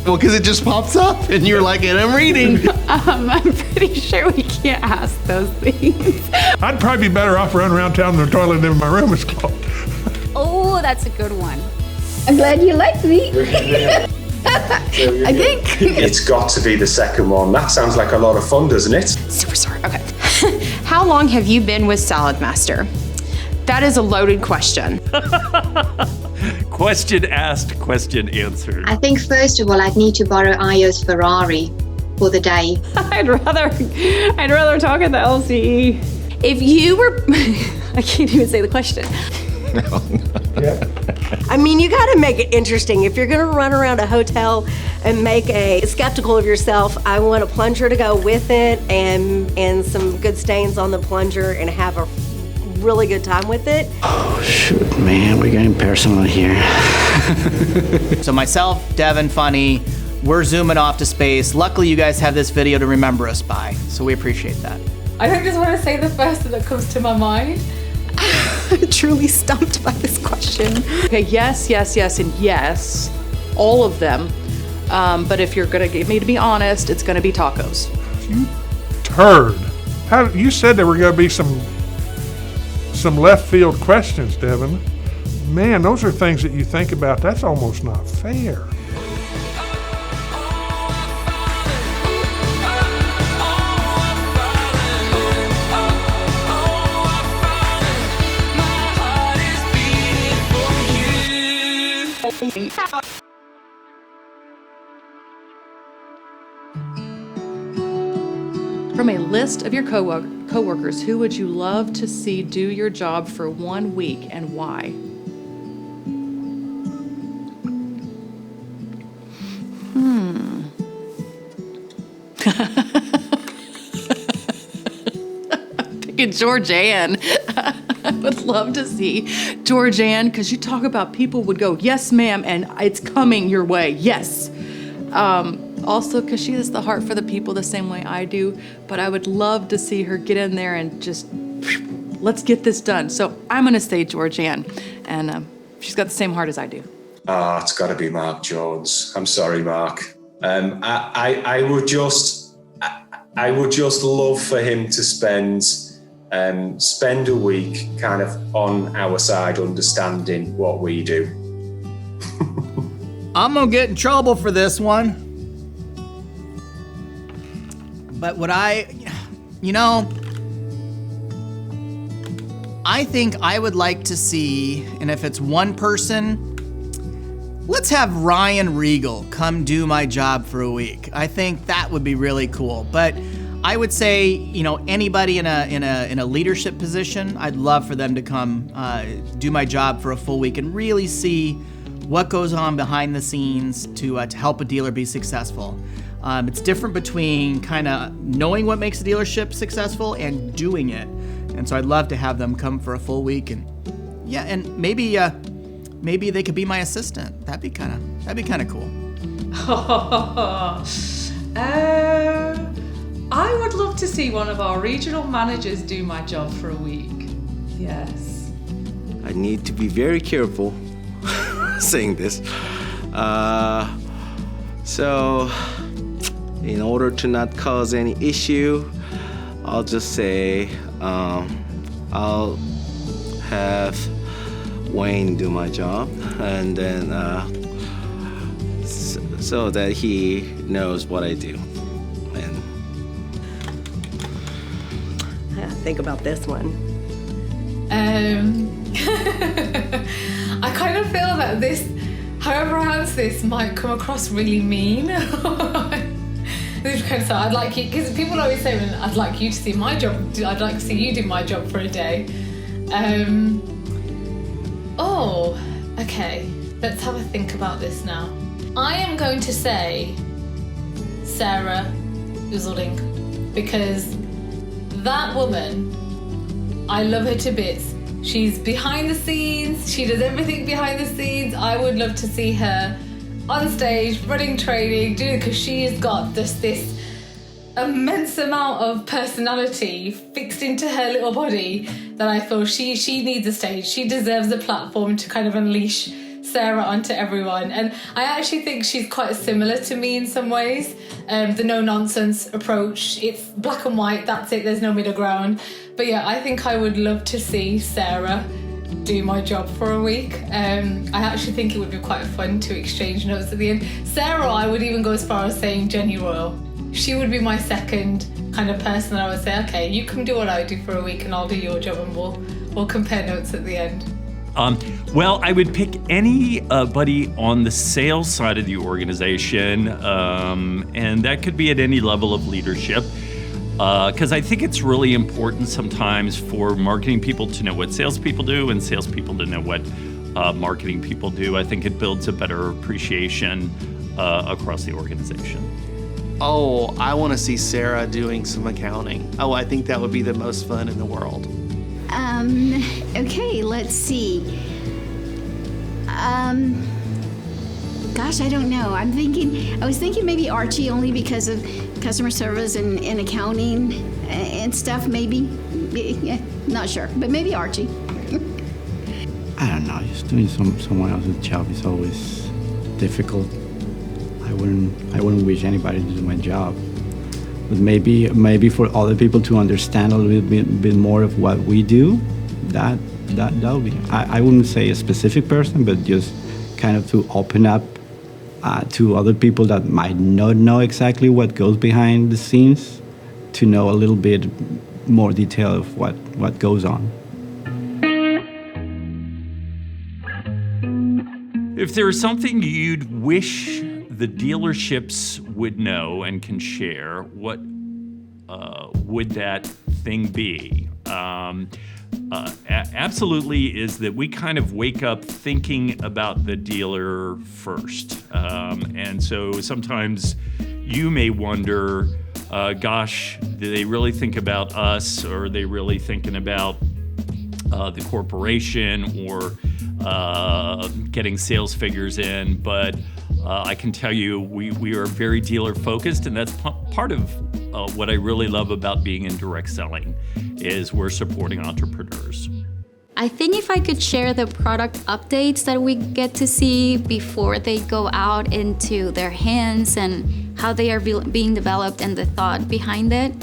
Well, because it just pops up and you're like, and I'm reading. I'm pretty sure we can't ask those things. I'd probably be better off running around town than the toilet in my room is called. Oh, that's a good one. I'm glad you like me. I think. It's got to be the second one. That sounds like a lot of fun, doesn't it? Super sorry. Okay. How long have you been with Saladmaster? That is a loaded question. Question asked, question answered. I think first of all, I'd need to borrow Ayo's Ferrari for the day. I'd rather talk at the LCE. If you were, I can't even say the question. I mean, you gotta make it interesting. If you're gonna run around a hotel and make a skeptical of yourself, I want a plunger to go with it and some good stains on the plunger and have a really good time with it. Oh shoot, man, we're getting personal here. So myself, Devin, Funny, we're zooming off to space. Luckily, you guys have this video to remember us by, so we appreciate that. I don't just want to say the first thing that comes to my mind. Truly stumped by this question. Okay, yes, and yes, all of them. But if you're gonna get me to be honest, it's gonna be tacos. You turd. You said there were gonna be some left field questions, Devin. Man, those are things that you think about. That's almost not fair. From a list of your coworkers, who would you love to see do your job for 1 week and why? I'm picking Georgianne. I would love to see Georgianne, because you talk about people would go, yes, ma'am, and it's coming your way, yes. Also, because she has the heart for the people the same way I do, but I would love to see her get in there and just, let's get this done. So I'm going to say Georgianne, and she's got the same heart as I do. It's got to be Mark Jones. I'm sorry, Mark. I would just love for him to spend a week kind of on our side, understanding what we do. I'm gonna get in trouble for this one. But I think I would like to see, and if it's one person, let's have Ryan Regal come do my job for a week. I think that would be really cool. But I would say, anybody in a leadership position, I'd love for them to come do my job for a full week and really see what goes on behind the scenes to help a dealer be successful. It's different between kind of knowing what makes a dealership successful and doing it. And so I'd love to have them come for a full week, and maybe they could be my assistant. That'd be kind of cool. I would love to see one of our regional managers do my job for a week. Yes. I need to be very careful saying this. So, in order to not cause any issue, I'll just say I'll have Wayne do my job, and then so that he knows what I do. And Think about this one. I kind of feel that this, however I answer this, might come across really mean. This kind of stuff. I'd like you, because people always say, I'd like you to see my job, I'd like to see you do my job for a day. Okay, let's have a think about this now. I am going to say Sarah Uzelding, because that woman, I love her to bits. She's behind the scenes, she does everything behind the scenes. I would love to see her on stage, running training, because she's got this immense amount of personality fixed into her little body that I feel she needs a stage. She deserves a platform to kind of unleash Sarah onto everyone. And I actually think she's quite similar to me in some ways. The no-nonsense approach, it's black and white, that's it, there's no middle ground. But yeah, I think I would love to see Sarah do my job for a week. I actually think it would be quite fun to exchange notes at the end. Sarah, I would even go as far as saying Jenny Royal. She would be my second kind of person that I would say, okay, you can do what I do for a week and I'll do your job, and we'll compare notes at the end. Well, I would pick anybody on the sales side of the organization, and that could be at any level of leadership, because I think it's really important sometimes for marketing people to know what salespeople do and salespeople to know what marketing people do. I think it builds a better appreciation across the organization. Oh, I want to see Sarah doing some accounting. Oh, I think that would be the most fun in the world. Okay, let's see. Gosh, I don't know. I was thinking maybe Archie, only because of customer service and accounting and stuff, maybe. Yeah, not sure, but maybe Archie. I don't know, just doing someone else's job is always difficult. I wouldn't wish anybody to do my job. But maybe for other people to understand a little bit more of what we do, that'll be. I wouldn't say a specific person, but just kind of to open up to other people that might not know exactly what goes behind the scenes, to know a little bit more detail of what goes on. If there is something you'd wish the dealerships would know and can share, what would that thing be? Absolutely is that we kind of wake up thinking about the dealer first. And so sometimes you may wonder, gosh, do they really think about us, or are they really thinking about the corporation, or getting sales figures in? But I can tell you we are very dealer focused, and that's part of what I really love about being in direct selling, is we're supporting entrepreneurs. I think if I could share the product updates that we get to see before they go out into their hands and how they are being developed and the thought behind it,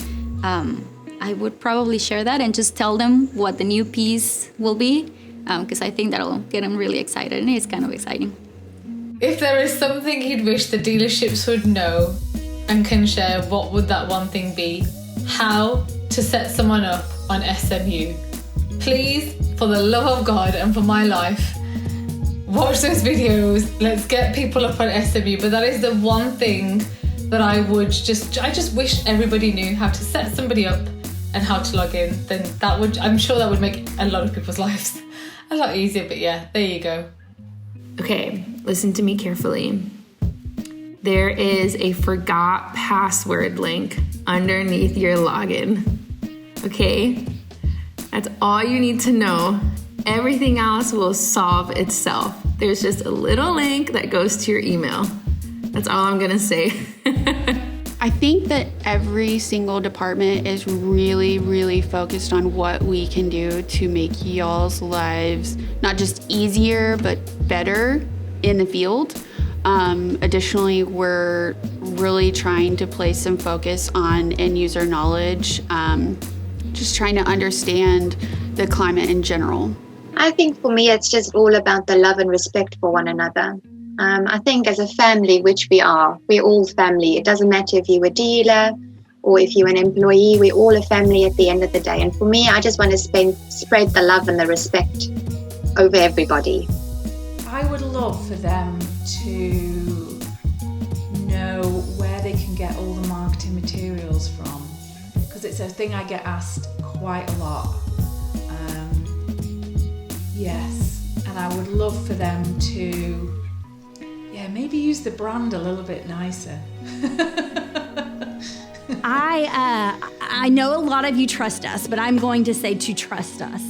I would probably share that and just tell them what the new piece will be, because I think that'll get them really excited, and it's kind of exciting. If there is something you'd wish the dealerships would know and can share, what would that one thing be? How to set someone up on SMU. Please, for the love of God and for my life, watch those videos. Let's get people up on SMU. But that is the one thing that I just wish everybody knew, how to set somebody up and how to log in. Then I'm sure that would make a lot of people's lives a lot easier. But yeah, there you go. Okay, listen to me carefully. There is a forgot password link underneath your login. Okay? That's all you need to know. Everything else will solve itself. There's just a little link that goes to your email. That's all I'm gonna say. I think that every single department is really, really focused on what we can do to make y'all's lives not just easier, but better in the field. Additionally, we're really trying to place some focus on end user knowledge, just trying to understand the climate in general. I think for me, it's just all about the love and respect for one another. I think as a family, which we are, we're all family. It doesn't matter if you're a dealer or if you're an employee, we're all a family at the end of the day. And for me, I just want to spread the love and the respect over everybody. I would love for them to know where they can get all the marketing materials from, because it's a thing I get asked quite a lot. Yes, and I would love for them to maybe use the brand a little bit nicer. I know a lot of you trust us, but I'm going to say to trust us.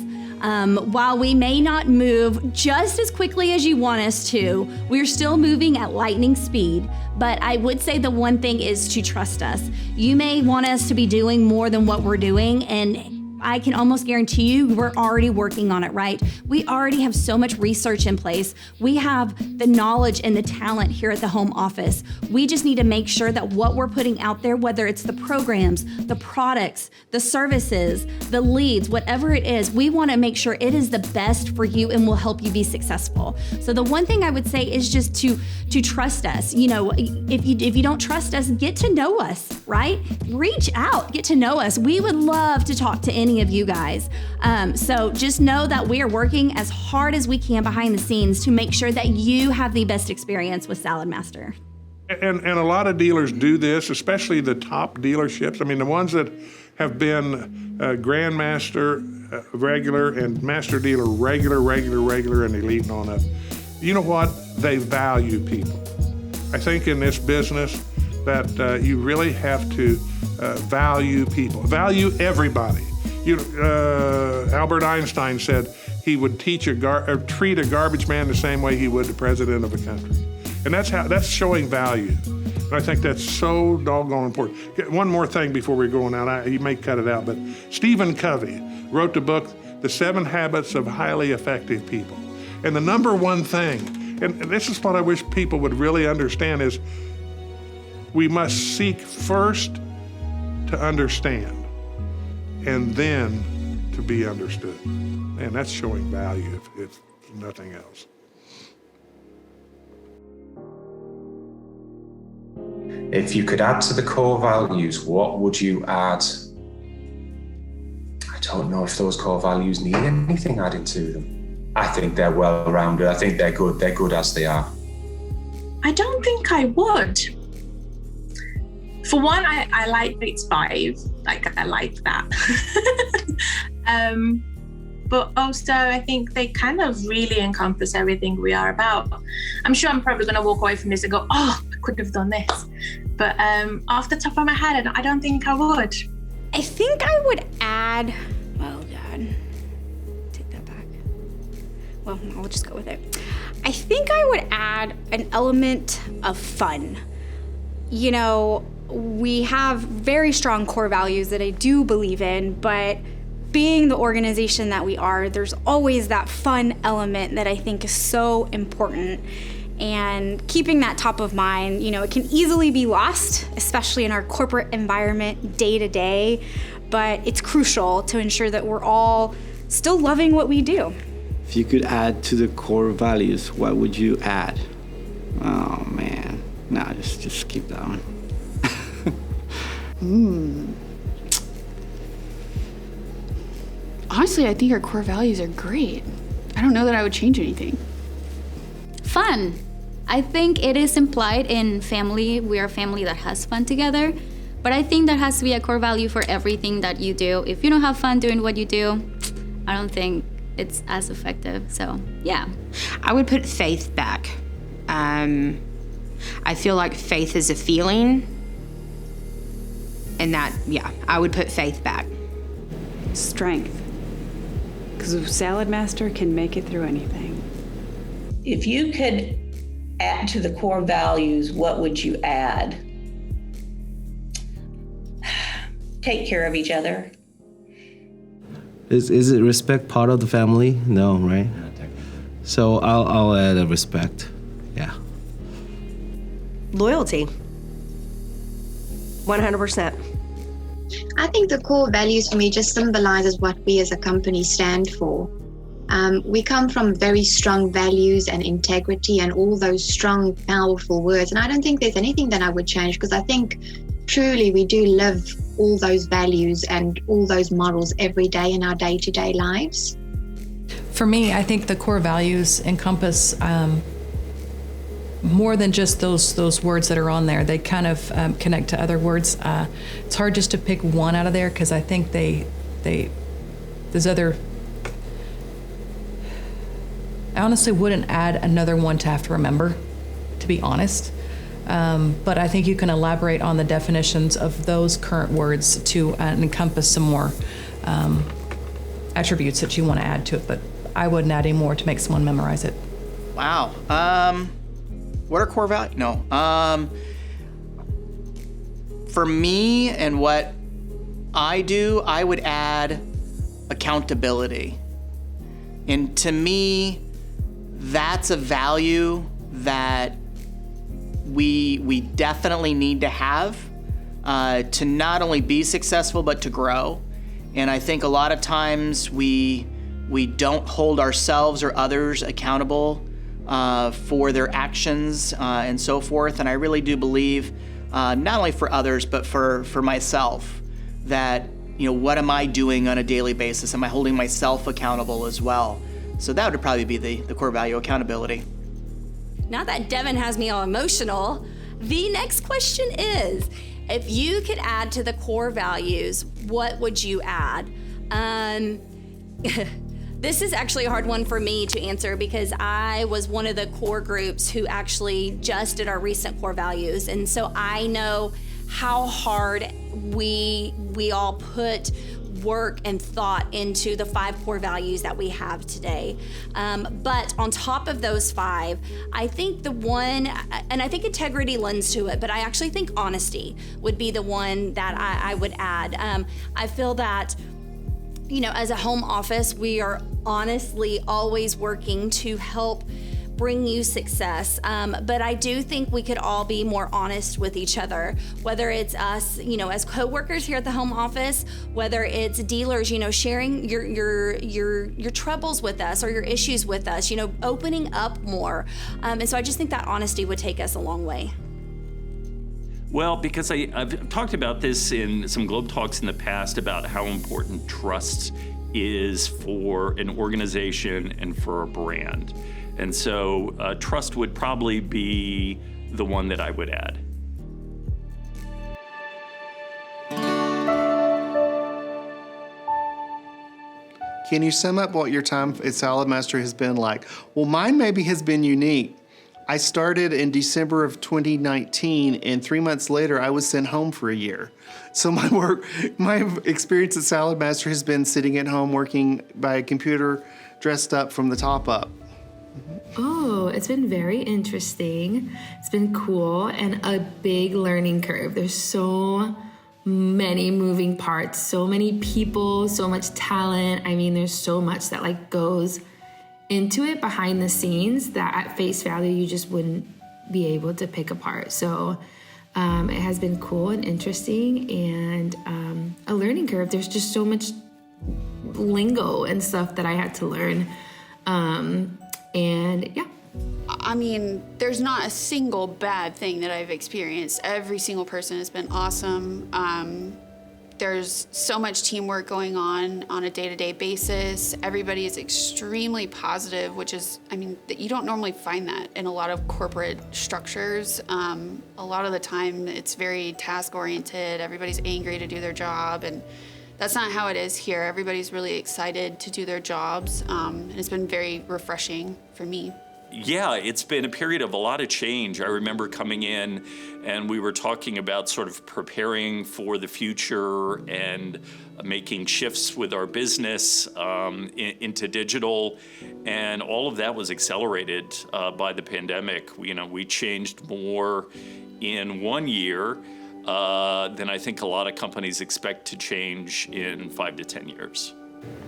While we may not move just as quickly as you want us to, we're still moving at lightning speed. But I would say the one thing is to trust us. You may want us to be doing more than what we're doing, and I can almost guarantee you we're already working on it, right? We already have so much research in place. We have the knowledge and the talent here at the home office. We just need to make sure that what we're putting out there, whether it's the programs, the products, the services, the leads, whatever it is, we want to make sure it is the best for you and will help you be successful. So the one thing I would say is just to trust us. You know, if you don't trust us, get to know us, right? Reach out, get to know us. We would love to talk to any of you guys. So just know that we are working as hard as we can behind the scenes to make sure that you have the best experience with Saladmaster. And a lot of dealers do this, especially the top dealerships. I mean, the ones that have been Grandmaster regular and Master Dealer regular and elite and all that. You know what? They value people. I think in this business that you really have to value people, value everybody. Albert Einstein said he would treat a garbage man the same way he would the president of a country. And that's showing value. And I think that's so doggone important. One more thing before we're going out. You may cut it out, but Stephen Covey wrote the book, The 7 Habits of Highly Effective People. And the number one thing, and this is what I wish people would really understand, is we must seek first to understand and then to be understood. And that's showing value if nothing else. If you could add to the core values, what would you add? I don't know if those core values need anything added to them. I think they're well-rounded. I think they're good. They're good as they are. I don't think I would. For one, I like Bates 5. Like, I like that. But also, I think they kind of really encompass everything we are about. I'm sure I'm probably going to walk away from this and go, oh, I could have done this. But off the top of my head, I don't think I would. I think I would add, oh God, take that back. Well, I'll just go with it. I think I would add an element of fun. You know, we have very strong core values that I do believe in, but being the organization that we are, there's always that fun element that I think is so important. And keeping that top of mind, you know, it can easily be lost, especially in our corporate environment day to day, but it's crucial to ensure that we're all still loving what we do. If you could add to the core values, what would you add? Oh man, no, just keep that one. Honestly, I think our core values are great. I don't know that I would change anything. Fun. I think it is implied in family. We are a family that has fun together. But I think that has to be a core value for everything that you do. If you don't have fun doing what you do, I don't think it's as effective. So, yeah. I would put faith back. I feel like faith is a feeling. And that, yeah, I would put faith back. Strength. Because Saladmaster can make it through anything. If you could add to the core values, what would you add? Take care of each other. Is it respect part of the family? No, right? So I'll add a respect. Yeah. Loyalty. 100%. I think the core values for me just symbolizes what we as a company stand for. We come from very strong values and integrity and all those strong, powerful words. And I don't think there's anything that I would change, because I think truly we do live all those values and all those models every day in our day-to-day lives. For me, I think the core values encompass more than just those words that are on there. They kind of connect to other words. It's hard just to pick one out of there, because I think there's other. I honestly wouldn't add another one to have to remember, to be honest. But I think you can elaborate on the definitions of those current words to encompass some more attributes that you want to add to it. But I wouldn't add any more to make someone memorize it. Wow. What are core values? No. For me and what I do, I would add accountability. And to me, that's a value that we definitely need to have to not only be successful, but to grow. And I think a lot of times we don't hold ourselves or others accountable for their actions and so forth. And I really do believe, not only for others, but for myself, that, what am I doing on a daily basis? Am I holding myself accountable as well? So that would probably be the core value, accountability. Now that Devin has me all emotional, the next question is, if you could add to the core values, what would you add? This is actually a hard one for me to answer because I was one of the core groups who actually just did our recent core values. And so I know how hard we all put work and thought into the 5 core values that we have today. But on top of those 5, I think the one, and I think integrity lends to it, but I actually think honesty would be the one that I would add. I feel that, as a home office, we are honestly always working to help bring you success. But I do think we could all be more honest with each other, whether it's us, as coworkers here at the home office, whether it's dealers, sharing your troubles with us or your issues with us, opening up more. And so I just think that honesty would take us a long way. Well, because I've talked about this in some Globe Talks in the past about how important trust is for an organization and for a brand. And so trust would probably be the one that I would add. Can you sum up what your time at Saladmaster has been like? Well, mine maybe has been unique. I started in December of 2019, and 3 months later, I was sent home for a year. So my experience at Saladmaster has been sitting at home working by a computer, dressed up from the top up. Oh, it's been very interesting. It's been cool and a big learning curve. There's so many moving parts, so many people, so much talent. I mean, there's so much that goes into it behind the scenes that at face value you just wouldn't be able to pick apart. So it has been cool and interesting and a learning curve. There's just so much lingo and stuff that I had to learn. And yeah. I mean, there's not a single bad thing that I've experienced. Every single person has been awesome. There's so much teamwork going on a day-to-day basis. Everybody is extremely positive, which is, you don't normally find that in a lot of corporate structures. A lot of the time it's very task-oriented. Everybody's angry to do their job, and that's not how it is here. Everybody's really excited to do their jobs, and it's been very refreshing for me. Yeah, it's been a period of a lot of change. I remember coming in and we were talking about sort of preparing for the future and making shifts with our business into digital, and all of that was accelerated by the pandemic. We changed more in 1 year than I think a lot of companies expect to change in 5 to 10 years.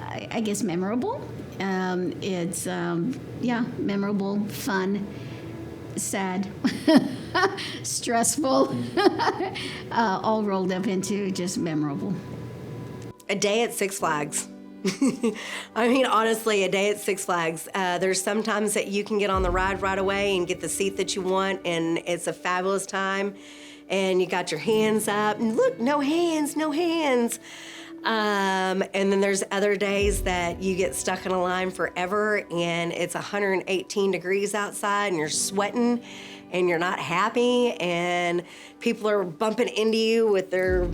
I guess memorable. It's, memorable, fun, sad, stressful, all rolled up into just memorable. A day at Six Flags. Honestly, a day at Six Flags. There's sometimes that you can get on the ride right away and get the seat that you want, and it's a fabulous time. And you got your hands up, and look, no hands. And then there's other days that you get stuck in a line forever and it's 118 degrees outside and you're sweating and you're not happy and people are bumping into you with their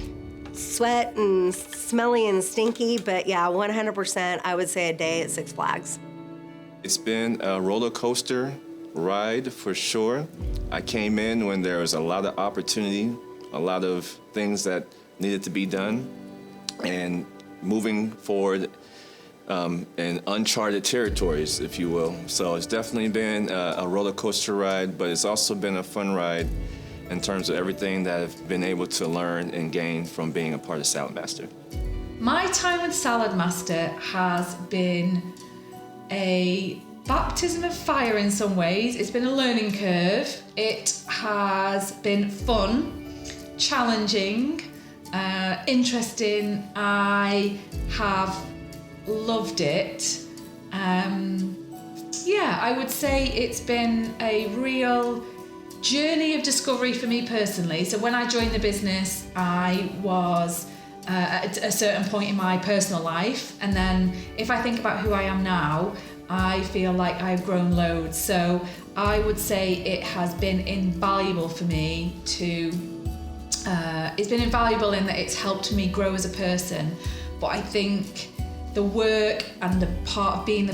sweat and smelly and stinky. But yeah, 100% I would say a day at Six Flags. It's been a roller coaster ride for sure. I came in when there was a lot of opportunity, a lot of things that needed to be done, and moving forward in uncharted territories, if you will. So it's definitely been a roller coaster ride, but it's also been a fun ride in terms of everything that I've been able to learn and gain from being a part of Saladmaster. My time with Saladmaster has been a baptism of fire in some ways. It's been a learning curve. It has been fun, challenging, interesting. I have loved it. Yeah, I would say it's been a real journey of discovery for me personally. So when I joined the business, I was at a certain point in my personal life. And then if I think about who I am now, I feel like I've grown loads. So I would say it has been invaluable for me to, it's been invaluable in that it's helped me grow as a person. But I think the work and the part of being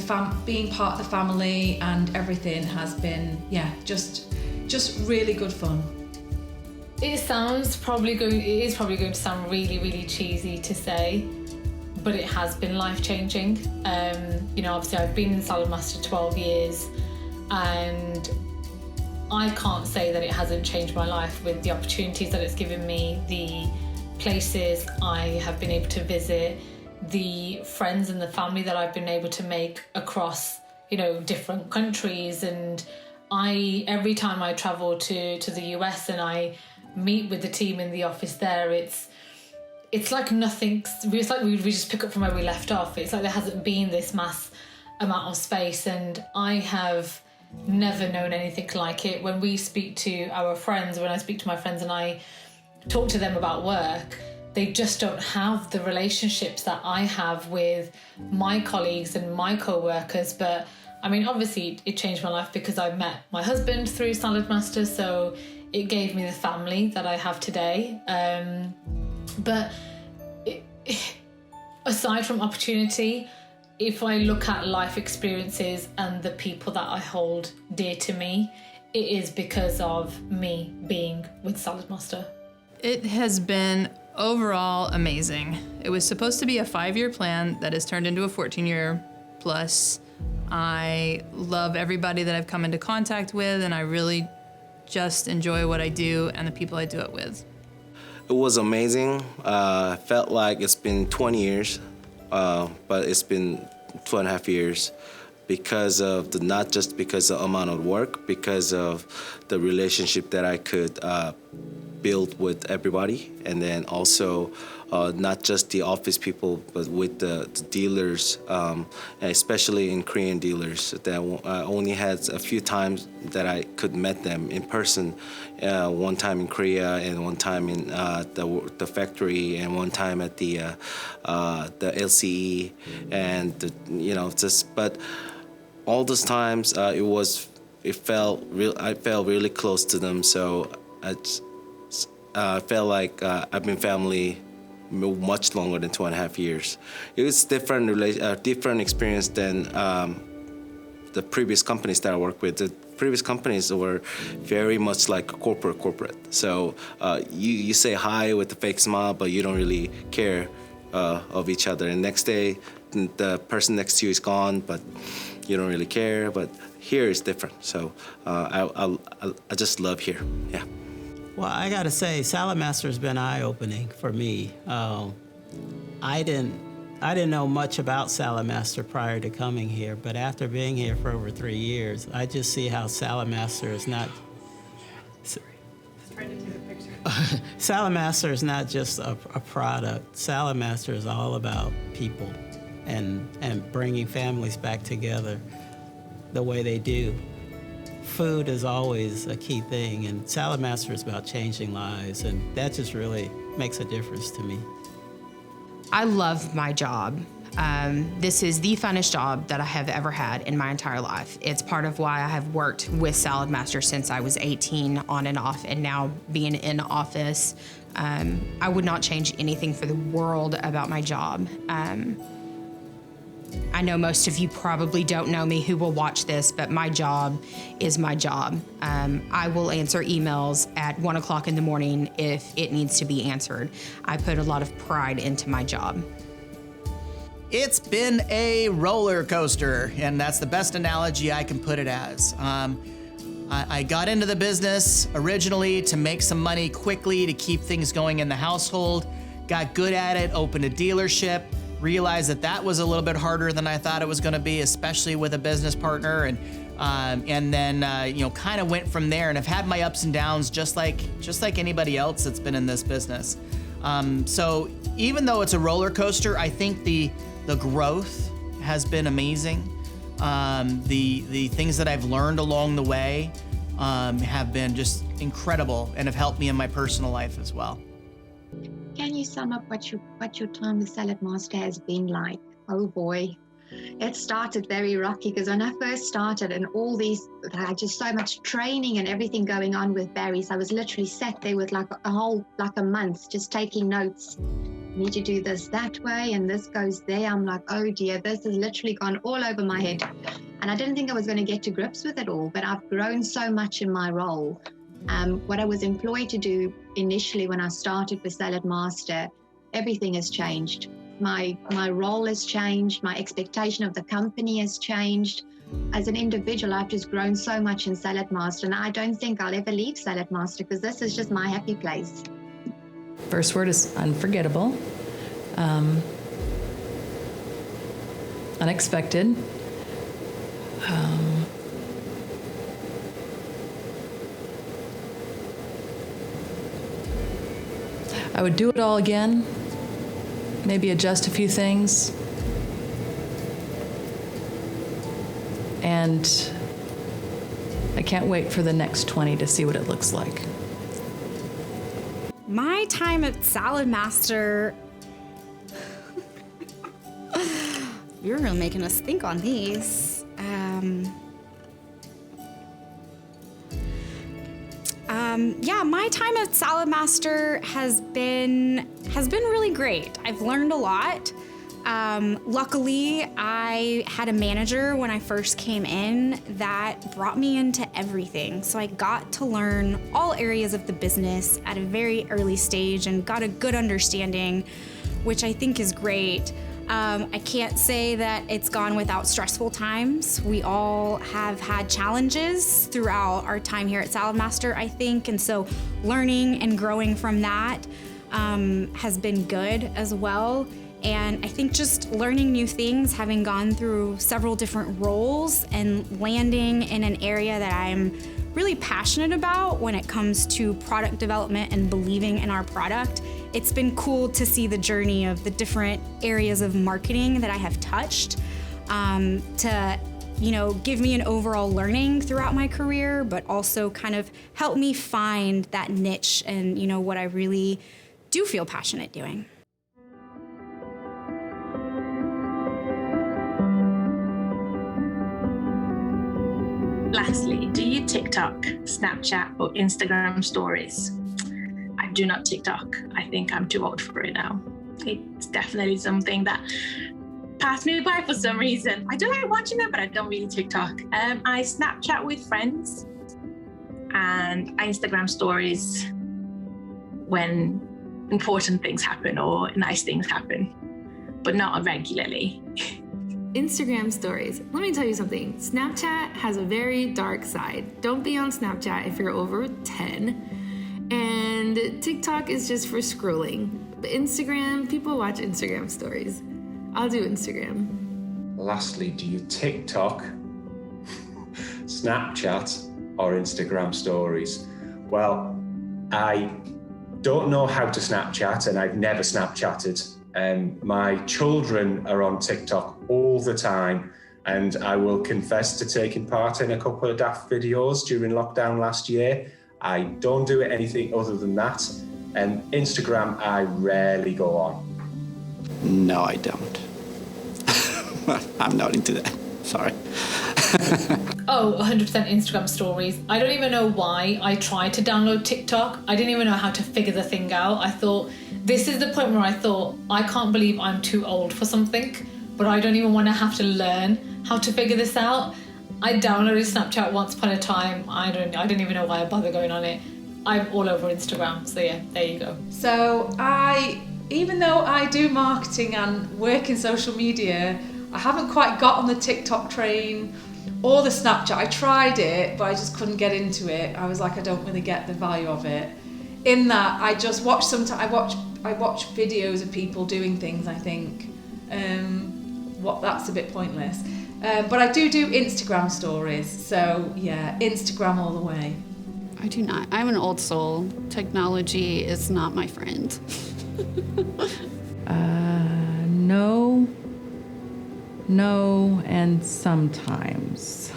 part of the family and everything has been, yeah, just really good fun. It is probably going to sound really, really cheesy to say, but it has been life-changing. Obviously I've been in Saladmaster 12 years, and I can't say that it hasn't changed my life with the opportunities that it's given me, the places I have been able to visit, the friends and the family that I've been able to make across, different countries. And every time I travel to the US and I meet with the team in the office there, it's like nothing. It's like we just pick up from where we left off. It's like there hasn't been this mass amount of space, and I have never known anything like it. When we speak to our friends, when I speak to my friends and I talk to them about work, they just don't have the relationships that I have with my colleagues and my co-workers. But I mean, obviously it changed my life because I met my husband through Saladmaster, so it gave me the family that I have today. But aside from opportunity, if I look at life experiences and the people that I hold dear to me, it is because of me being with Saladmaster. It has been overall amazing. It was supposed to be a 5-year plan that has turned into a 14-year plus. I love everybody that I've come into contact with, and I really just enjoy what I do and the people I do it with. It was amazing. Felt like it's been 20 years, but it's been 2.5 years because of not just because of the amount of work, because of the relationship that I could build with everybody, and then also not just the office people, but with the dealers, and especially in Korean dealers. That I only had a few times that I could met them in person. One time in Korea, and one time in the factory, and one time at the LCE, and But all those times, I felt really close to them. So I felt like I've been family much longer than 2.5 years. It was different experience than the previous companies that I worked with. The previous companies were very much like corporate. So you say hi with a fake smile, but you don't really care of each other. And next day, the person next to you is gone, but you don't really care. But here is different. So I just love here. Yeah. Well, I gotta say, Saladmaster's been eye-opening for me. I didn't know much about Saladmaster prior to coming here, but after being here for over 3 years, I just see how Saladmaster is not. Saladmaster is not just a product. Saladmaster is all about people and bringing families back together the way they do. Food is always a key thing, and Saladmaster is about changing lives, and that just really makes a difference to me. I love my job. This is the funnest job that I have ever had in my entire life. It's part of why I have worked with Saladmaster since I was 18 on and off, and now being in office, I would not change anything for the world about my job. I know most of you probably don't know me who will watch this, but my job is my job. I will answer emails at 1 o'clock in the morning if it needs to be answered. I put a lot of pride into my job. It's been a roller coaster, and that's the best analogy I can put it as. I got into the business originally to make some money quickly to keep things going in the household. got good at it, opened a dealership, realized that was a little bit harder than I thought it was going to be, especially with a business partner, and then kind of went from there, and have had my ups and downs just like anybody else that's been in this business. So even though it's a roller coaster, I think the growth has been amazing. The things that I've learned along the way have been just incredible and have helped me in my personal life as well. Can you sum up what your time with Saladmaster has been like? Oh boy, it started very rocky, because when I first started and all these, just so much training and everything going on with Barry's, I was literally sat there with like a month just taking notes. Need to do this that way and this goes there. I'm like, oh dear, this has literally gone all over my head. And I didn't think I was going to get to grips with it all, but I've grown so much in my role. What I was employed to do initially when I started with Saladmaster, everything has changed. My role has changed. My expectation of the company has changed. As an individual, I've just grown so much in Saladmaster, and I don't think I'll ever leave Saladmaster, because this is just my happy place. First word is unforgettable, unexpected, I would do it all again, maybe adjust a few things, and I can't wait for the next 20 to see what it looks like. My time at Saladmaster, you're really making us think on these. My time at Saladmaster has been really great. I've learned a lot. Luckily, I had a manager when I first came in that brought me into everything. So I got to learn all areas of the business at a very early stage and got a good understanding, which I think is great. I can't say that it's gone without stressful times. We all have had challenges throughout our time here at Saladmaster, I think, and so learning and growing from that has been good as well. And I think just learning new things, having gone through several different roles and landing in an area that I'm really passionate about when it comes to product development and believing in our product. It's been cool to see the journey of the different areas of marketing that I have touched to give me an overall learning throughout my career, but also kind of help me find that niche and what I really do feel passionate doing. Lastly, do you TikTok, Snapchat, or Instagram stories? I do not TikTok. I think I'm too old for it now. It's definitely something that passed me by for some reason. I do like watching it, but I don't really TikTok. I Snapchat with friends, and I Instagram stories when important things happen or nice things happen, but not regularly. Instagram stories. Let me tell you something. Snapchat has a very dark side. Don't be on Snapchat if you're over 10. And TikTok is just for scrolling. But Instagram, people watch Instagram stories. I'll do Instagram. Lastly, do you TikTok, Snapchat, or Instagram stories? Well, I don't know how to Snapchat, and I've never Snapchatted. My children are on TikTok all the time, and I will confess to taking part in a couple of daft videos during lockdown last year. I don't do anything other than that. And Instagram, I rarely go on. No, I don't. I'm not into that. Sorry. Oh, 100% Instagram stories. I don't even know why I tried to download TikTok. I didn't even know how to figure the thing out. I thought, this is the point where I thought, I can't believe I'm too old for something, but I don't even want to have to learn how to figure this out. I downloaded Snapchat once upon a time. I don't even know why I bother going on it. I'm all over Instagram, so yeah, there you go. So even though I do marketing and work in social media, I haven't quite got on the TikTok train or the Snapchat. I tried it, but I just couldn't get into it. I was like, I don't really get the value of it. In that, I just watch I watch videos of people doing things, I think, that's a bit pointless. But I do Instagram stories, so yeah, Instagram all the way. I do not. I'm an old soul. Technology is not my friend. No, and sometimes.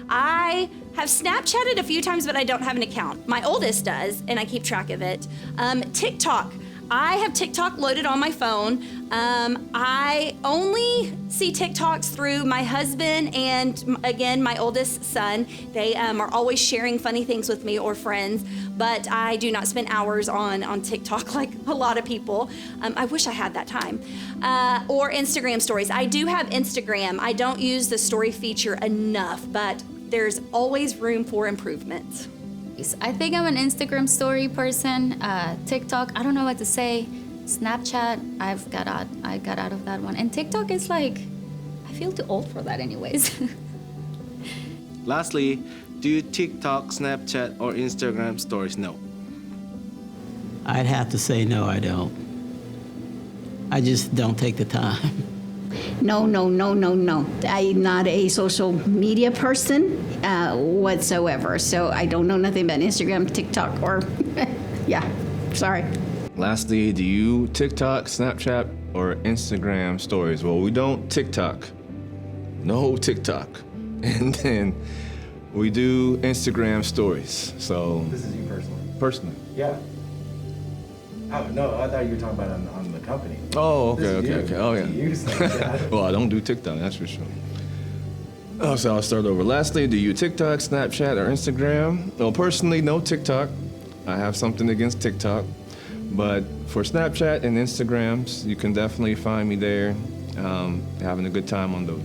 I have Snapchatted a few times, but I don't have an account. My oldest does, and I keep track of it. TikTok. I have TikTok loaded on my phone. I only see TikToks through my husband and, again, my oldest son. They are always sharing funny things with me or friends, but I do not spend hours on TikTok like a lot of people. I wish I had that time. Or Instagram stories. I do have Instagram. I don't use the story feature enough, but there's always room for improvement. I think I'm an Instagram story person. TikTok, I don't know what to say. Snapchat, I got out of that one. And TikTok is like, I feel too old for that anyways. Lastly, do you TikTok, Snapchat, or Instagram stories? No. I'd have to say no, I don't. I just don't take the time. No. I'm not a social media person whatsoever. So I don't know nothing about Instagram, TikTok, or, yeah, sorry. Lastly, do you TikTok, Snapchat, or Instagram stories? Well, we don't TikTok. No TikTok. And then we do Instagram stories. So This is you personally? Personally. Yeah. Oh, no, I thought you were talking about on the company. Oh, okay. Oh, You use yeah. Snapchat. Well, I don't do TikTok, that's for sure. Oh, so I'll start over. Lastly, do you TikTok, Snapchat, or Instagram? Well, personally, no TikTok. I have something against TikTok. But for Snapchat and Instagrams, you can definitely find me there, having a good time on those.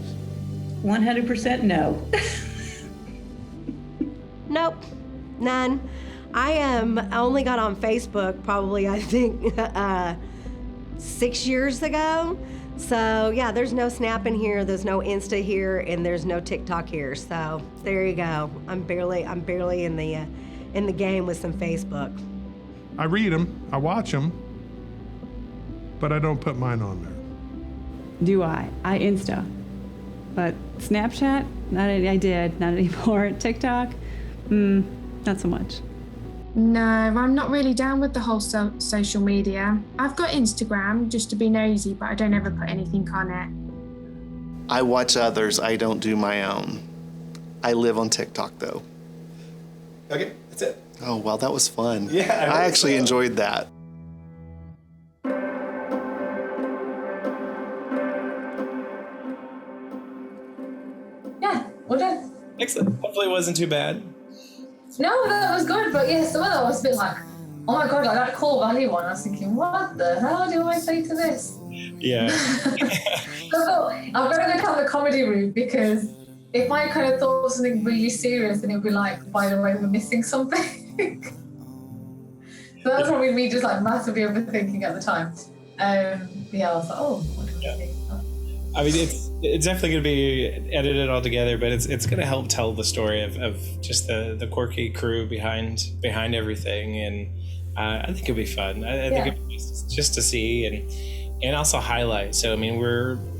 100% no. Nope, none. I only got on Facebook probably, I think, 6 years ago. So yeah, there's no Snap in here, there's no Insta here, and there's no TikTok here. So there you go. I'm barely in the game with some Facebook. I read them, I watch them, but I don't put mine on there. Do I? I Insta. But Snapchat, not anymore. TikTok, not so much. No, I'm not really down with the whole social media. I've got Instagram just to be nosy, but I don't ever put anything on it. I watch others, I don't do my own. I live on TikTok though. Okay, that's it. Oh, wow, that was fun. Yeah, I actually enjoyed that. Yeah, we're done. Excellent. Hopefully it wasn't too bad. No, that was good, but yeah, some of that was a bit like, oh my god, like that core value one. I was thinking, what the hell do I say to this? Yeah. So I'm going to go down the comedy route because if I kind of thought of something really serious, then it would be like, by the way, we're missing something. So that was probably me just like massively overthinking at the time. Yeah, I was like, oh, what do I say? I mean, it's definitely going to be edited all together, but it's going to help tell the story of just the quirky crew behind everything, and I think it'll be fun. I think it'll be just to see and also highlight. So I mean,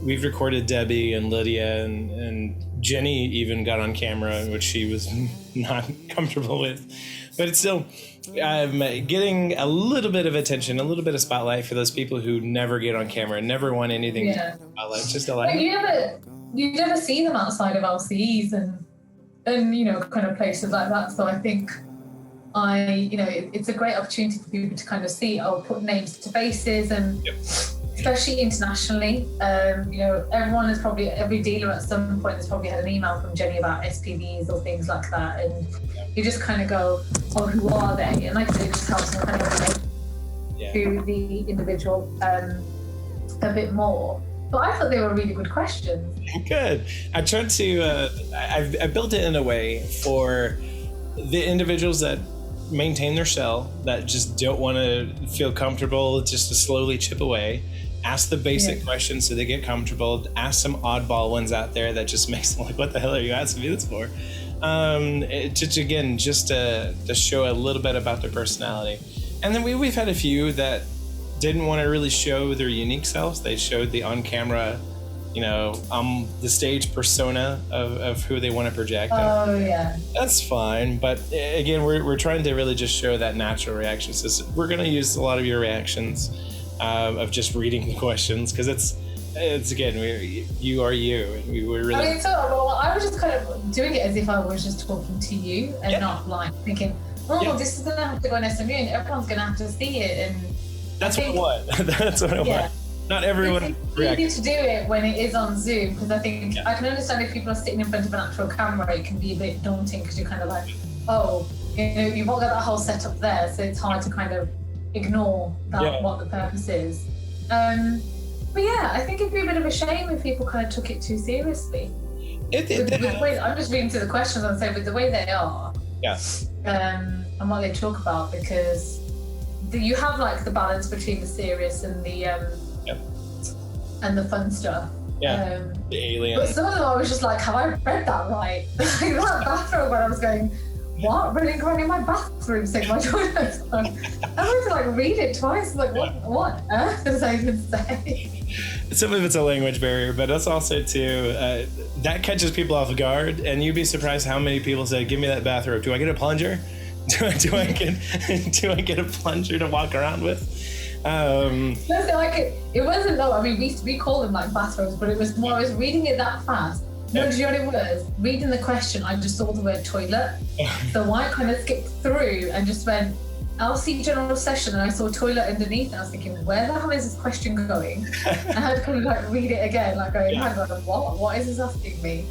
we've recorded Debbie and Lydia and Jenny even got on camera, which she was not comfortable with, but it's still getting a little bit of attention, a little bit of spotlight for those people who never get on camera, never want anything to spotlight, just to like. You never see them outside of LCEs and you know, kind of places like that. So I think it's a great opportunity for people to kind of see, put names to faces, and especially internationally. Everyone has probably, every dealer at some point has probably had an email from Jenny about SPVs or things like that, and you just kind of go, oh, who are they? And like I said, it just helps them kind of relate to the individual a bit more. But I thought they were really good questions. Good. I tried to, I built it in a way for the individuals that maintain their shell, that just don't want to feel comfortable, just to slowly chip away. Ask the basic questions so they get comfortable. Ask some oddball ones out there that just makes them like, what the hell are you asking me this for? Just to show a little bit about their personality. And then we've had a few that didn't want to really show their unique selves. They showed the on-camera, the stage persona of who they want to project. Oh, yeah. That's fine. But again, we're trying to really just show that natural reaction. So we're going to use a lot of your reactions of just reading the questions, because it's again, you are you. And we're really... I mean, I was just kind of doing it as if I was just talking to you and not like thinking, this is going to have to go on SMU and everyone's going to have to see it. And That's what I want. That's what I want. Not everyone reacts. It's easy to do it when it is on Zoom, because I think I can understand if people are sitting in front of an actual camera, it can be a bit daunting, because you're kind of like, you've not got that whole setup there, so it's hard to kind of ignore what the purpose is. But yeah, I think it'd be a bit of a shame if people kind of took it too seriously. I'm just reading through the questions and saying with the way they are, and what they talk about, because you have like the balance between the serious and the and the fun stuff. The alien. But some of them I was just like, have I read that right? Like that bathroom when I was going, what? Running around in my bathroom saying my toilet's on. I had to like read it twice. Like what on earth does I even say? Some of it's a language barrier, but it's also too that catches people off guard, and you'd be surprised how many people say, "Give me that bathrobe. Do I get a plunger? Do I get a plunger to walk around with?" It wasn't though. I mean, we call them like bathrobes, but it was more. I was reading it that fast. No, do you know what it was? Reading the question, I just saw the word toilet, so I kind of skipped through and just went LC general session, and I saw toilet underneath, and I was thinking, where the hell is this question going? And I had to kind of like read it again, like going, hang on, what is this asking me?